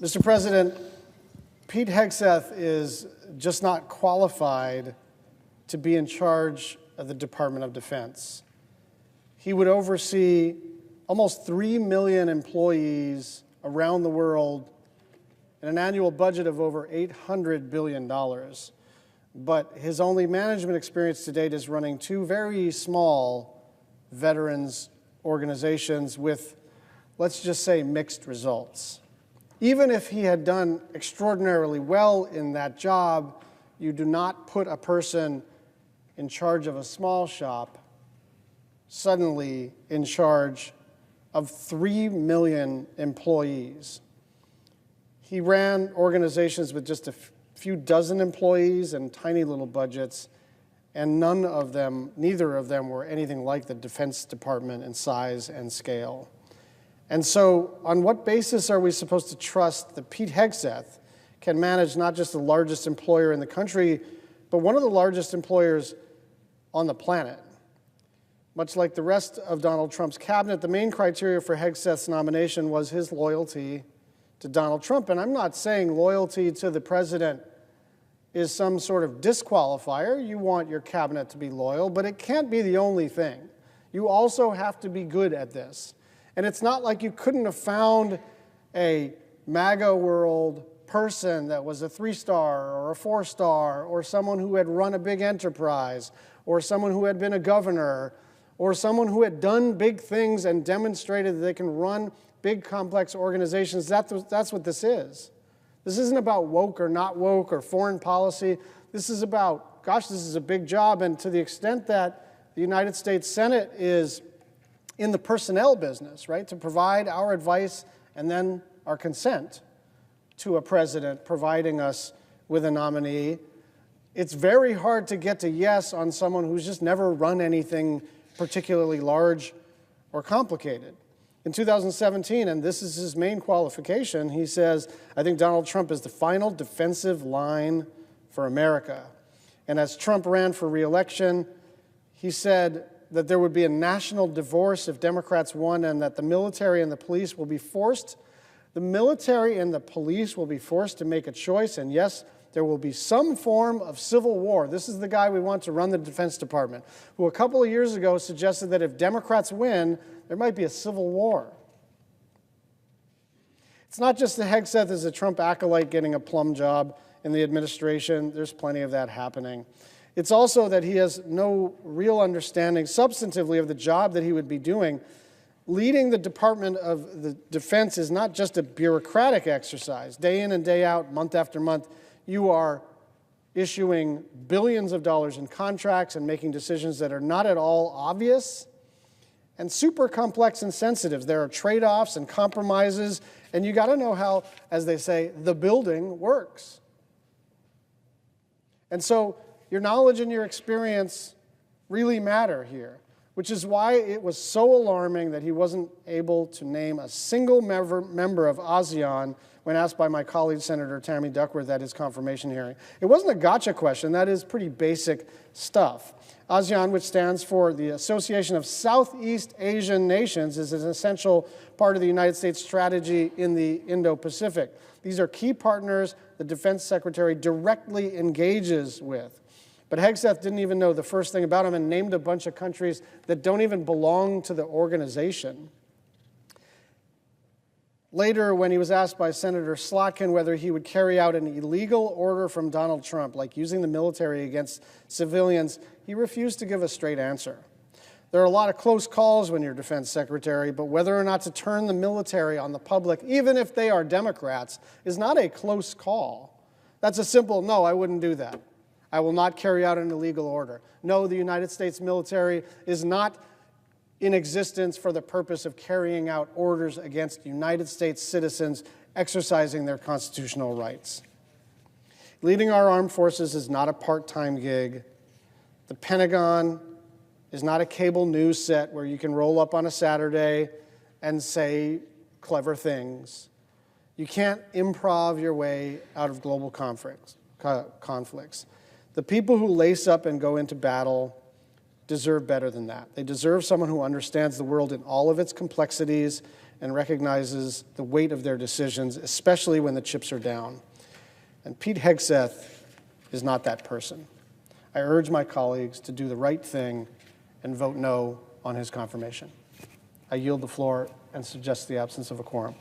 Mr. President, Pete Hegseth is just not qualified to be in charge of the Department of Defense. He would oversee almost 3 million employees around the world and an annual budget of over $800 billion. But his only management experience to date is running two very small veterans organizations with, let's just say, mixed results. Even if he had done extraordinarily well in that job, you do not put a person in charge of a small shop suddenly in charge of 3 million employees. He ran organizations with just a few dozen employees and tiny little budgets, and neither of them were anything like the Defense Department in size and scale. And so, on what basis are we supposed to trust that Pete Hegseth can manage not just the largest employer in the country, but one of the largest employers on the planet? Much like the rest of Donald Trump's cabinet, the main criteria for Hegseth's nomination was his loyalty to Donald Trump. And I'm not saying loyalty to the president is some sort of disqualifier. You want your cabinet to be loyal, but it can't be the only thing. You also have to be good at this. And it's not like you couldn't have found a MAGA world person that was a 3-star or a 4-star, or someone who had run a big enterprise, or someone who had been a governor, or someone who had done big things and demonstrated that they can run big, complex organizations. That's what this is. This isn't about woke or not woke or foreign policy. This is about, gosh, this is a big job. And to the extent that the United States Senate is in the personnel business, right, to provide our advice and then our consent to a president providing us with a nominee, it's very hard to get to yes on someone who's just never run anything particularly large or complicated. In 2017, and this is his main qualification, he says, I think Donald Trump is the final defensive line for America. And as Trump ran for re-election, he said that there would be a national divorce if Democrats won, and that the military and the police will be forced to make a choice, and yes, there will be some form of civil war. This is the guy we want to run the Defense Department, who a couple of years ago suggested that if Democrats win, there might be a civil war. It's not just that Hegseth is a Trump acolyte getting a plum job in the administration. There's plenty of that happening. It's also that he has no real understanding substantively of the job that he would be doing. Leading the Department of the Defense is not just a bureaucratic exercise. Day in and day out, month after month, you are issuing billions of dollars in contracts and making decisions that are not at all obvious and super complex and sensitive. There are trade-offs and compromises, and you got to know how, as they say, the building works. And so your knowledge and your experience really matter here, which is why it was so alarming that he wasn't able to name a single member of ASEAN when asked by my colleague, Senator Tammy Duckworth, at his confirmation hearing. It wasn't a gotcha question. That is pretty basic stuff. ASEAN, which stands for the Association of Southeast Asian Nations, is an essential part of the United States strategy in the Indo-Pacific. These are key partners the Defense Secretary directly engages with. But Hegseth didn't even know the first thing about them and named a bunch of countries that don't even belong to the organization. Later, when he was asked by Senator Slotkin whether he would carry out an illegal order from Donald Trump, like using the military against civilians, he refused to give a straight answer. There are a lot of close calls when you're defense secretary, but whether or not to turn the military on the public, even if they are Democrats, is not a close call. That's a simple, no, I wouldn't do that. I will not carry out an illegal order. No, the United States military is not in existence for the purpose of carrying out orders against United States citizens exercising their constitutional rights. Leading our armed forces is not a part-time gig. The Pentagon is not a cable news set where you can roll up on a Saturday and say clever things. You can't improv your way out of global conflicts. The people who lace up and go into battle deserve better than that. They deserve someone who understands the world in all of its complexities and recognizes the weight of their decisions, especially when the chips are down. And Pete Hegseth is not that person. I urge my colleagues to do the right thing and vote no on his confirmation. I yield the floor and suggest the absence of a quorum.